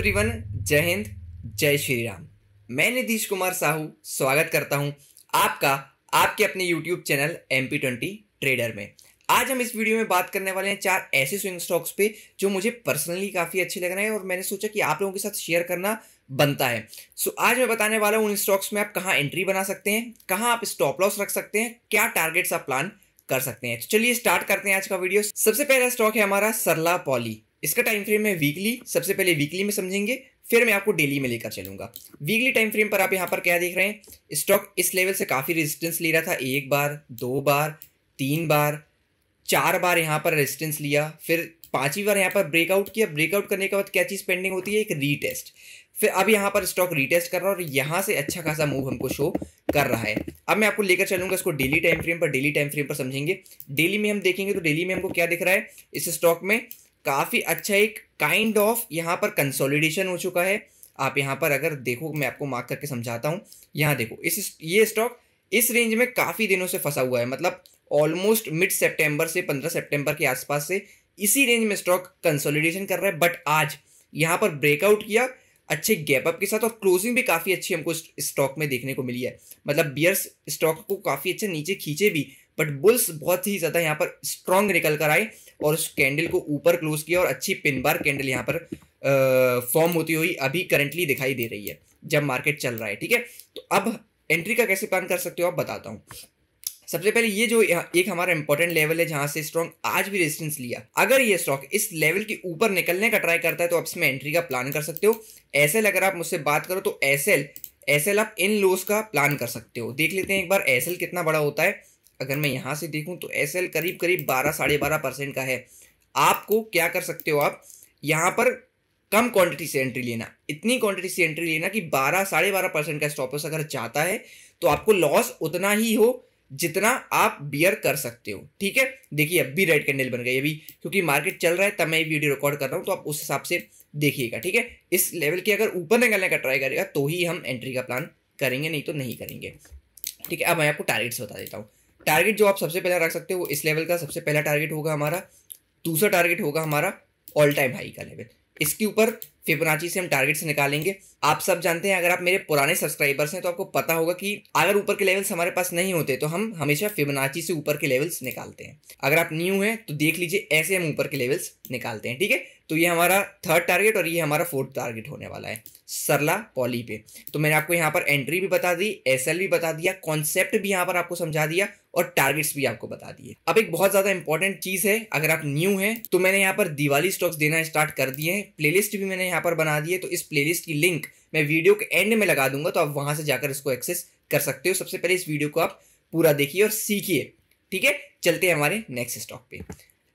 Everyone, जय हिंद, जय श्री राम। मैं नीतीश कुमार साहू स्वागत करता हूं आपका आपके अपने यूट्यूब चैनल MP20 ट्रेडर में। आज हम इस वीडियो में बात करने वाले हैं 4 ऐसे स्विंग स्टॉक्स पे जो मुझे पर्सनली काफ़ी अच्छे लग रहे हैं और मैंने सोचा कि आप लोगों के साथ शेयर करना बनता है। आज मैं बताने वाला हूँ उन स्टॉक्स में आप कहाँ एंट्री बना सकते हैं, कहाँ आप स्टॉप लॉस रख सकते हैं, क्या टारगेट्स आप प्लान कर सकते हैं। तो चलिए स्टार्ट करते हैं आज का वीडियो। सबसे पहला स्टॉक है हमारा सरला पॉली। इसका टाइम फ्रेम है वीकली। सबसे पहले वीकली में समझेंगे, फिर मैं आपको डेली में लेकर चलूंगा। वीकली टाइम फ्रेम पर आप यहाँ पर क्या देख रहे हैं, स्टॉक इस लेवल से काफी रेजिस्टेंस ले रहा था। 1 बार, 2 बार, 3 बार, 4 बार यहाँ पर रेजिस्टेंस लिया, फिर 5वीं बार यहाँ पर ब्रेकआउट किया। ब्रेकआउट करने के बाद क्या चीज पेंडिंग होती है, एक रीटेस्ट। फिर अब यहाँ पर स्टॉक रीटेस्ट कर रहा है और यहाँ से अच्छा खासा मूव हमको शो कर रहा है। अब मैं आपको लेकर चलूंगा इसको डेली टाइम फ्रेम पर। डेली टाइम फ्रेम पर समझेंगे। डेली में हम देखेंगे तो डेली में हमको क्या दिख रहा है, इस स्टॉक में काफी अच्छा एक काइंड ऑफ यहाँ पर कंसोलिडेशन हो चुका है। आप यहाँ पर अगर देखो, मैं आपको मार्क करके समझाता हूँ। यहाँ देखो, ये स्टॉक इस रेंज में काफी दिनों से फंसा हुआ है, मतलब ऑलमोस्ट मिड सितंबर से 15 सितंबर के आसपास से इसी रेंज में स्टॉक कंसोलिडेशन कर रहा है। बट आज यहाँ पर ब्रेकआउट किया अच्छे गैप अप के साथ और क्लोजिंग भी काफ़ी अच्छी हमको स्टॉक में देखने को मिली है। मतलब बियर्स स्टॉक को काफ़ी अच्छा नीचे खींचे भी, बट बुल्स बहुत ही ज़्यादा यहाँ पर स्ट्रॉन्ग निकल कर आए और उस कैंडल को ऊपर क्लोज किया और अच्छी पिन बार कैंडल यहाँ पर फॉर्म होती हुई अभी करंटली दिखाई दे रही है जब मार्केट चल रहा है। ठीक है, तो अब एंट्री का कैसे प्लान कर सकते हो आप बताता हूँ। सबसे पहले ये जो एक हमारा इंपॉर्टेंट लेवल है जहां से स्टॉक आज भी रेजिस्टेंस लिया, अगर ये स्टॉक इस लेवल के ऊपर निकलने का ट्राई करता है तो आप इसमें एंट्री का प्लान कर सकते हो। एसएल अगर आप मुझसे बात करो तो एसएल आप इन लोस का प्लान कर सकते हो। देख लेते हैं एक बार एसएल कितना बड़ा होता है। अगर मैं यहां से देखूं तो एसएल करीब करीब 12-12.5% का है। आपको क्या कर सकते हो, आप यहाँ पर कम क्वांटिटी से एंट्री लेना, इतनी क्वांटिटी से एंट्री लेना कि 12-12.5% का स्टॉप लॉस अगर चाहता है तो आपको लॉस उतना ही हो जितना आप बियर कर सकते हो। ठीक है, देखिए अब भी रेड कैंडल बन गई अभी, क्योंकि मार्केट चल रहा है तब मैं ये वीडियो रिकॉर्ड कर रहा हूँ, तो आप उस हिसाब से देखिएगा। ठीक है, इस लेवल के अगर ऊपर निकलने का ट्राई करेगा तो ही हम एंट्री का प्लान करेंगे, नहीं तो नहीं करेंगे। ठीक है, अब मैं आपको टारगेट्स बता देता हूँ। टारगेट जो आप सबसे पहले रख सकते हो वो इस लेवल का सबसे पहला टारगेट होगा हमारा। दूसरा टारगेट होगा हमारा ऑल टाइम हाई का लेवल। इसके ऊपर फिबोनाची से हम टारगेट्स निकालेंगे। आप सब जानते हैं, अगर आप मेरे पुराने सब्सक्राइबर्स हैं तो आपको पता होगा कि अगर ऊपर के लेवल्स हमारे पास नहीं होते तो हम हमेशा फिबोनाची से ऊपर के लेवल्स निकालते हैं। अगर आप न्यू हैं तो देख लीजिए, ऐसे हम ऊपर के लेवल्स निकालते हैं। ठीक है, तो ये हमारा 3rd टारगेट और ये हमारा 4th टारगेट होने वाला है सरला पॉली पे। तो मैंने आपको यहाँ पर एंट्री भी बता दी, एसएल भी बता दिया, कॉन्सेप्ट भी यहाँ पर आपको समझा दिया और टारगेट्स भी आपको बता दिए। अब एक बहुत ज्यादा इंपॉर्टेंट चीज है, अगर आप न्यू हैं तो मैंने यहाँ पर दिवाली स्टॉक्स देना स्टार्ट कर दिए हैं। प्लेलिस्ट भी मैंने यहाँ पर बना दी है, तो इस प्लेलिस्ट की लिंक मैं वीडियो के एंड में लगा दूंगा, तो आप वहां से जाकर इसको एक्सेस कर सकते हो। सबसे पहले इस वीडियो को आप पूरा देखिए और सीखिए। ठीक है, चलते हैं हमारे नेक्स्ट स्टॉक पे।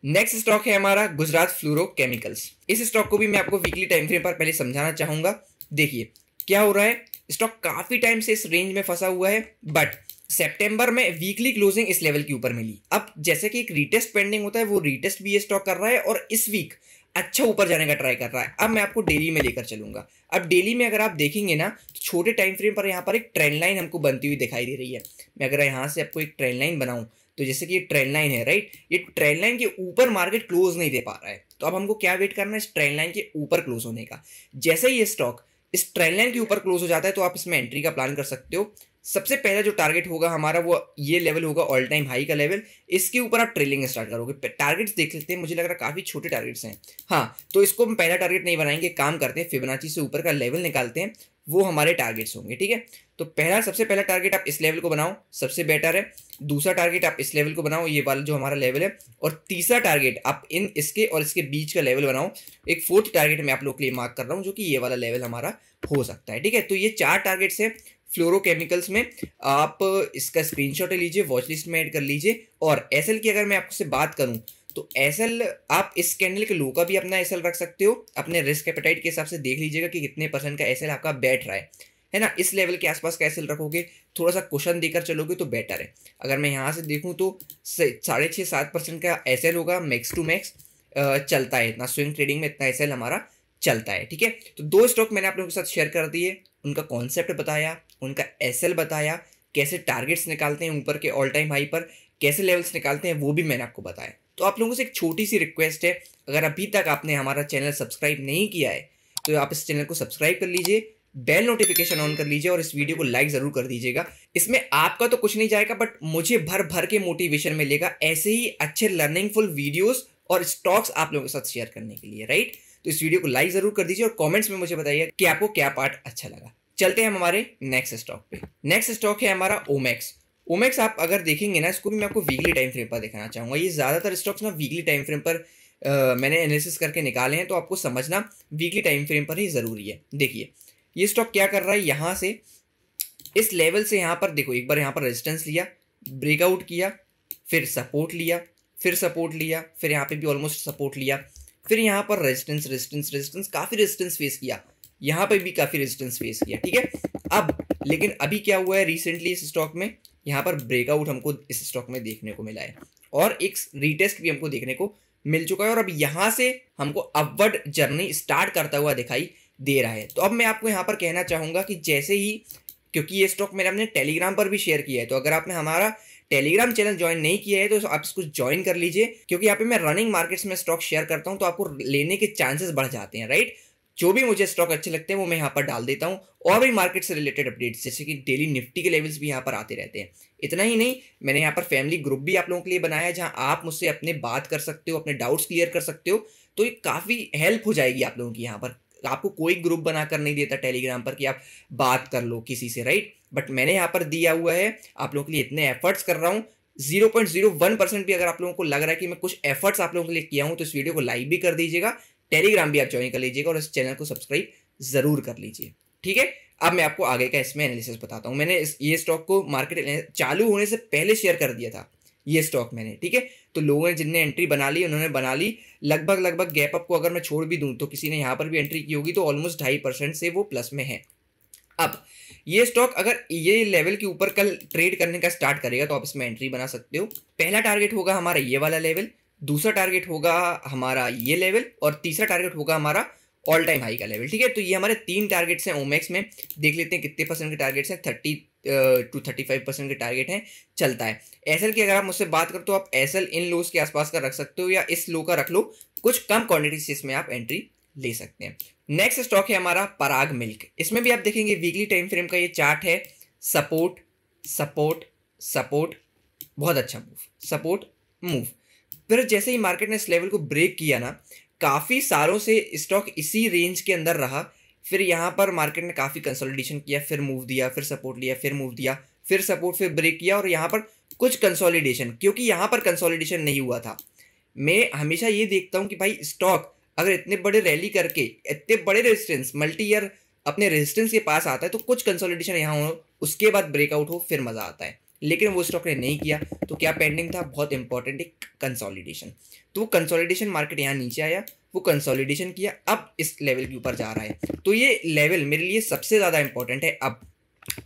नेक्स्ट स्टॉक है हमारा गुजरात फ्लोरोकेमिकल्स। इस स्टॉक को भी मैं आपको वीकली टाइम फ्रेम पर पहले समझाना चाहूंगा। देखिए क्या हो रहा है, स्टॉक काफी टाइम से इस रेंज में फंसा हुआ है, बट सितंबर में वीकली क्लोजिंग इस लेवल के ऊपर मिली। अब जैसे कि एक रीटेस्ट पेंडिंग होता है, वो रीटेस्ट भी ये स्टॉक कर रहा है और इस वीक अच्छा ऊपर जाने का ट्राई कर रहा है। अब मैं आपको डेली में लेकर चलूंगा। अब डेली में अगर आप देखेंगे ना तो छोटे टाइम फ्रेम पर यहाँ पर एक ट्रेंड लाइन हमको बनती हुई दिखाई दे रही है। मैं अगर यहाँ से आपको एक ट्रेंड लाइन बनाऊं तो जैसे कि ये ट्रेंड लाइन है, राइट, ये ट्रेंड लाइन के ऊपर मार्केट क्लोज नहीं दे पा रहा है, तो अब हमको क्या वेट करना है, इस ट्रेंड लाइन के ऊपर क्लोज होने का। जैसे ही ये स्टॉक इस ट्रेंड लाइन के ऊपर क्लोज हो जाता है तो आप इसमें एंट्री का प्लान कर सकते हो। सबसे पहला जो टारगेट होगा हमारा वो ये लेवल होगा, ऑल टाइम हाई का लेवल। इसके ऊपर आप ट्रेलिंग स्टार्ट करोगे। टारगेट्स देख लेते हैं, मुझे लग रहा है काफी छोटे टारगेट्स हैं। हाँ, तो इसको हम पहला टारगेट नहीं बनाएंगे, काम करते हैं फिबोनाची से ऊपर का लेवल निकालते हैं, वो हमारे टारगेट्स होंगे। ठीक है, तो सबसे पहला टारगेट आप इस लेवल को बनाओ, सबसे बेटर है। दूसरा टारगेट आप इस लेवल को बनाओ, ये वाला जो हमारा लेवल है। और तीसरा टारगेट आप इसके और इसके बीच का लेवल बनाओ। एक 4th टारगेट मैं आप लोग के लिए मार्क कर रहा हूँ, जो कि ये वाला लेवल हमारा हो सकता है। ठीक है, तो ये 4 टारगेट्स हैं फ्लोरोकेमिकल्स में। आप इसका स्क्रीनशॉट लीजिए, वॉच लिस्ट में ऐड कर लीजिए। और एसएल की अगर मैं आपसे बात करूं तो एसएल आप इस कैंडल के लो का भी अपना एसएल रख सकते हो। अपने रिस्क एपेटाइट के हिसाब से देख लीजिएगा कि कितने % का एसएल आपका बैठ रहा है ना। इस लेवल के आसपास का एसएल रखोगे, थोड़ा सा कुशन देकर चलोगे तो बेटर है। अगर मैं यहाँ से देखूँ तो 6.5-7% का एसएल होगा मैक्स टू मैक्स। चलता है इतना, स्विंग ट्रेडिंग में इतना एसएल हमारा चलता है। ठीक है, तो 2 स्टॉक मैंने आप लोगों के साथ शेयर कर दिए, उनका कॉन्सेप्ट बताया, उनका एसएल बताया, कैसे टारगेट्स निकालते हैं ऊपर के ऑल टाइम हाई पर, कैसे लेवल्स निकालते हैं वो भी मैंने आपको बताया। तो आप लोगों से एक छोटी सी रिक्वेस्ट है, अगर अभी तक आपने हमारा चैनल सब्सक्राइब नहीं किया है तो आप इस चैनल को सब्सक्राइब कर लीजिए, बेल नोटिफिकेशन ऑन कर लीजिए और इस वीडियो को लाइक जरूर कर दीजिएगा। इसमें आपका तो कुछ नहीं जाएगा, बट मुझे भर भर के मोटिवेशन मिलेगा ऐसे ही अच्छे लर्निंगफुल वीडियोस और स्टॉक्स आप लोगों के साथ शेयर करने के लिए, राइट। तो इस वीडियो को लाइक जरूर कर दीजिए और कमेंट्स में मुझे बताइए कि आपको क्या पार्ट अच्छा लगा। चलते हैं हम हमारे नेक्स्ट स्टॉक पे। नेक्स्ट स्टॉक है हमारा ओमेक्स। ओमेक्स आप अगर देखेंगे ना, इसको भी मैं आपको वीकली टाइम फ्रेम पर दिखाना चाहूंगा। ये ज्यादातर स्टॉक्स ना वीकली टाइम फ्रेम पर मैंने एनालिसिस करके निकाले हैं, तो आपको समझना वीकली टाइम फ्रेम पर ही जरूरी है। देखिए ये स्टॉक क्या कर रहा है, यहाँ से इस लेवल से यहाँ पर देखो, एक बार यहाँ पर रेजिस्टेंस लिया, ब्रेकआउट किया, फिर सपोर्ट लिया, फिर सपोर्ट लिया, फिर यहाँ पे भी ऑलमोस्ट सपोर्ट लिया, फिर यहाँ पर रेजिस्टेंस रेजिस्टेंस रेजिस्टेंस, काफी रेजिस्टेंस फेस किया, यहाँ पे भी काफी रेजिस्टेंस फेस किया, ठीक है। अब लेकिन अभी क्या हुआ है रिसेंटली इस स्टॉक में, यहाँ पर ब्रेकआउट हमको इस स्टॉक में देखने को मिला है और एक रीटेस्ट भी हमको देखने को मिल चुका है और अब यहाँ से हमको अपवर्ड जर्नी स्टार्ट करता हुआ दिखाई दे रहा है। तो अब मैं आपको यहाँ पर कहना चाहूंगा कि जैसे ही, क्योंकि ये स्टॉक मैंने अपने टेलीग्राम पर भी शेयर किया है, तो अगर आपने हमारा टेलीग्राम चैनल ज्वाइन नहीं किया है तो आप इसको ज्वाइन कर लीजिए, क्योंकि यहाँ पे मैं रनिंग मार्केट्स में स्टॉक शेयर करता हूँ, तो आपको लेने के चांसेस बढ़ जाते हैं, राइट। जो भी मुझे स्टॉक अच्छे लगते हैं वो मैं यहाँ पर डाल देता हूँ और भी मार्केट से रिलेटेड अपडेट्स जैसे कि डेली निफ्टी के लेवल्स भी यहाँ पर आते रहते हैं। इतना ही नहीं, मैंने यहाँ पर फैमिली ग्रुप भी आप लोगों के लिए बनाया है जहाँ आप मुझसे अपने बात कर सकते हो, अपने डाउट्स क्लियर कर सकते हो। तो ये काफ़ी हेल्प हो जाएगी आप लोगों की। यहाँ पर आपको कोई ग्रुप बनाकर नहीं देता टेलीग्राम पर कि आप बात कर लो किसी से, राइट। बट मैंने यहाँ पर दिया हुआ है आप लोगों के लिए, इतने एफर्ट्स कर रहा हूँ। 0.01% भी अगर आप लोगों को लग रहा है कि मैं कुछ एफर्ट्स आप लोगों के लिए किया हूँ तो इस वीडियो को लाइक भी कर दीजिएगा, टेलीग्राम भी आप ज्वाइन कर लीजिएगा और इस चैनल को सब्सक्राइब जरूर कर लीजिए, ठीक है। अब मैं आपको आगे का इसमें एनालिसिस बताता हूँ। मैंने ये स्टॉक को मार्केट चालू होने से पहले शेयर कर दिया था ये स्टॉक मैंने, ठीक है। तो लोगों ने जिनने एंट्री बना ली उन्होंने बना ली, लगभग गैप अप को अगर मैं छोड़ भी दूं तो किसी ने यहाँ पर भी एंट्री की होगी, तो ऑलमोस्ट 2.5% से वो प्लस में है। अब ये स्टॉक अगर ये लेवल के ऊपर कल ट्रेड करने का स्टार्ट करेगा तो आप इसमें एंट्री बना सकते हो। पहला टारगेट होगा हमारा ये वाला लेवल, दूसरा टारगेट होगा हमारा ये लेवल और तीसरा टारगेट होगा हमारा ऑल टाइम हाई का लेवल, ठीक है। तो ये हमारे 3 टारगेट्स हैं ओमेक्स में। देख लेते हैं कितने परसेंट के टारगेट्स हैं, 30 to 35% के टारगेट हैं, चलता है। एसएल की अगर आप मुझसे बात करो तो आप एसएल इन लोस के आसपास का रख सकते हो या इस लो का रख लो, कुछ कम क्वांटिटी से इसमें आप एंट्री ले सकते हैं। नेक्स्ट स्टॉक है हमारा पराग मिल्क। इसमें भी आप देखेंगे वीकली टाइम फ्रेम का ये चार्ट है, सपोर्ट सपोर्ट सपोर्ट, बहुत अच्छा मूव, सपोर्ट मूव। फिर जैसे ही मार्केट ने इस लेवल को ब्रेक किया ना, काफ़ी सालों से स्टॉक इसी रेंज के अंदर रहा, फिर यहाँ पर मार्केट ने काफ़ी कंसोलिडेशन किया, फिर मूव दिया, फिर सपोर्ट लिया, फिर मूव दिया, फिर सपोर्ट, फिर ब्रेक किया और यहाँ पर कुछ कंसोलिडेशन, क्योंकि यहाँ पर कंसोलिडेशन नहीं हुआ था। मैं हमेशा ये देखता हूँ कि भाई स्टॉक अगर इतने बड़े रैली करके इतने बड़े रेजिस्टेंस मल्टी ईयर अपने रेजिस्टेंस के पास आता है तो कुछ कंसोलिडेशन यहाँ हो, उसके बाद ब्रेकआउट हो, फिर मज़ा आता है। लेकिन वो स्टॉक ने नहीं किया, तो क्या पेंडिंग था, बहुत इंपॉर्टेंट एक कंसोलिडेशन। तो वो कंसोलिडेशन मार्केट यहाँ नीचे आया, वो कंसोलिडेशन किया, अब इस लेवल के ऊपर जा रहा है। तो ये लेवल मेरे लिए सबसे ज़्यादा इंपॉर्टेंट है। अब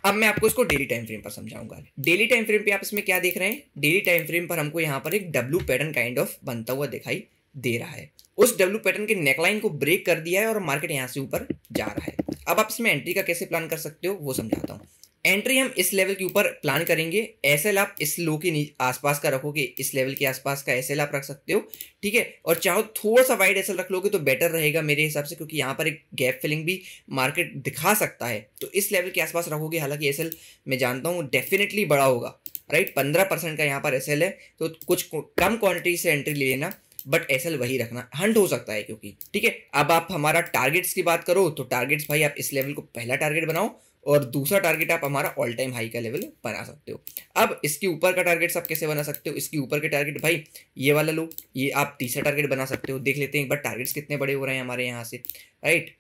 मैं आपको इसको डेली टाइम फ्रेम पर समझाऊंगा। डेली टाइम फ्रेम पे आप इसमें क्या देख रहे हैं, डेली टाइम फ्रेम पर हमको यहाँ पर एक डब्ल्यू पैटर्न काइंड ऑफ बनता हुआ दिखाई दे रहा है। उस डब्ल्यू पैटर्न के नेकलाइन को ब्रेक कर दिया है और मार्केट यहाँ से ऊपर जा रहा है। अब आप इसमें एंट्री का कैसे प्लान कर सकते हो वो समझाता हूँ। एंट्री हम इस लेवल के ऊपर प्लान करेंगे, एसएल आप इस लो के आसपास का रखोगे, इस लेवल के आसपास का एसएल आप रख सकते हो, ठीक है। और चाहो थोड़ा सा वाइड एसएल रख लोगे तो बेटर रहेगा मेरे हिसाब से, क्योंकि यहाँ पर एक गैप फिलिंग भी मार्केट दिखा सकता है। तो इस लेवल के आसपास रखोगे, हालांकि एसएल मैं जानता हूँ डेफिनेटली बड़ा होगा, राइट। 15% का यहाँ पर एसएल है, तो कुछ कम क्वान्टिटी से एंट्री ले लेना, बट एसएल वही रखना, हंट हो सकता है क्योंकि, ठीक है। अब आप हमारा टारगेट्स की बात करो तो टारगेट्स भाई आप इस लेवल को पहला टारगेट बनाओ और दूसरा टारगेट आप हमारा ऑल टाइम हाई का लेवल बना सकते हो। अब इसके ऊपर का टारगेट आप कैसे बना सकते हो, इसके ऊपर के टारगेट भाई ये वाला लो, ये आप तीसरा टारगेट बना सकते हो। देख लेते हैं एक बार टारगेट्स कितने बड़े हो रहे हैं हमारे यहाँ से, राइट।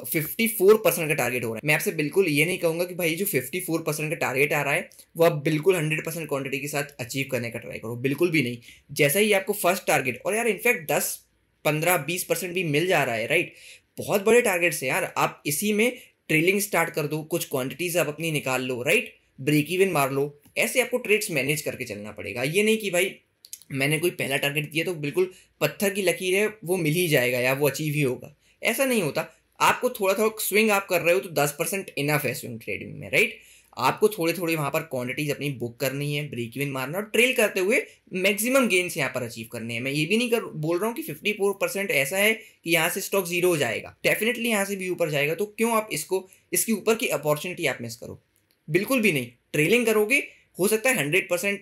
54% का टारगेट हो रहा है। मैं आपसे बिल्कुल ये नहीं कहूँगा कि भाई जो 54% का टारगेट आ रहा है वो आप बिल्कुल 100% क्वांटिटी के साथ अचीव करने का ट्राई करो, बिल्कुल भी नहीं। जैसा ही आपको फर्स्ट टारगेट, और यार इनफैक्ट 10, 15, 20% भी मिल जा रहा है, राइट, बहुत बड़े टारगेट्स हैं यार, आप इसी में ट्रेलिंग स्टार्ट कर दो, कुछ क्वांटिटीज आप अपनी निकाल लो, राइट, ब्रेक इवन मार लो। ऐसे आपको ट्रेड्स मैनेज करके चलना पड़ेगा। ये नहीं कि भाई मैंने कोई पहला टारगेट दिया तो बिल्कुल पत्थर की लकीर है वो मिल ही जाएगा या वो अचीव ही होगा, ऐसा नहीं होता। आपको थोड़ा थोड़ा स्विंग आप कर रहे हो तो 10% इनफ है स्विंग ट्रेडिंग में, राइट। आपको थोड़े थोड़े वहाँ पर क्वांटिटीज अपनी बुक करनी है, ब्रेक इवन मारना और ट्रेल करते हुए मैक्सिमम गेन्स यहाँ पर अचीव करने हैं। मैं ये भी नहीं बोल रहा हूँ कि 54% ऐसा है कि यहाँ से स्टॉक जीरो हो जाएगा, डेफिनेटली यहाँ से भी ऊपर जाएगा, तो क्यों आप इसकी ऊपर की अपॉर्चुनिटी आप मिस करो? बिल्कुल भी नहीं। ट्रेलिंग करोगे, हो सकता है 100%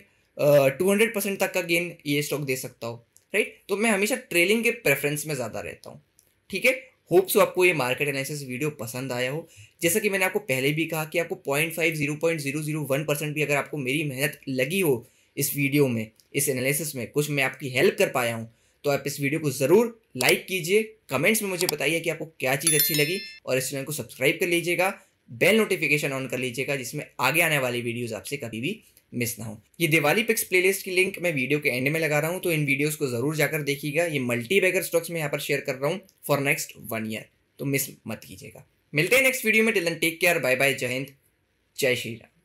200% तक का गेन ये स्टॉक दे सकता हो, राइट? तो मैं हमेशा ट्रेलिंग के प्रेफरेंस में ज़्यादा रहता हूँ, ठीक है। होप सो आपको ये मार्केट एनालिसिस वीडियो पसंद आया हो। जैसा कि मैंने आपको पहले भी कहा कि आपको 0.001% भी अगर आपको मेरी मेहनत लगी हो इस वीडियो में, इस एनालिसिस में कुछ मैं आपकी हेल्प कर पाया हूँ, तो आप इस वीडियो को ज़रूर लाइक कीजिए, कमेंट्स में मुझे बताइए कि आपको क्या चीज़ अच्छी लगी, और इस चैनल को सब्सक्राइब कर लीजिएगा, बेल नोटिफिकेशन ऑन कर लीजिएगा, जिसमें आगे आने वाली वीडियोज़ आपसे कभी भी मिस ना हो। ये दिवाली पिक्स प्लेलिस्ट की लिंक मैं वीडियो के एंड में लगा रहा हूँ, तो इन वीडियोस को जरूर जाकर देखिएगा। ये मल्टी बैगर स्टॉक्स में यहाँ पर शेयर कर रहा हूँ फॉर नेक्स्ट 1 ईयर, तो मिस मत कीजिएगा। मिलते हैं नेक्स्ट वीडियो में। Till then take care, bye bye, जय हिंद, जय श्री राम।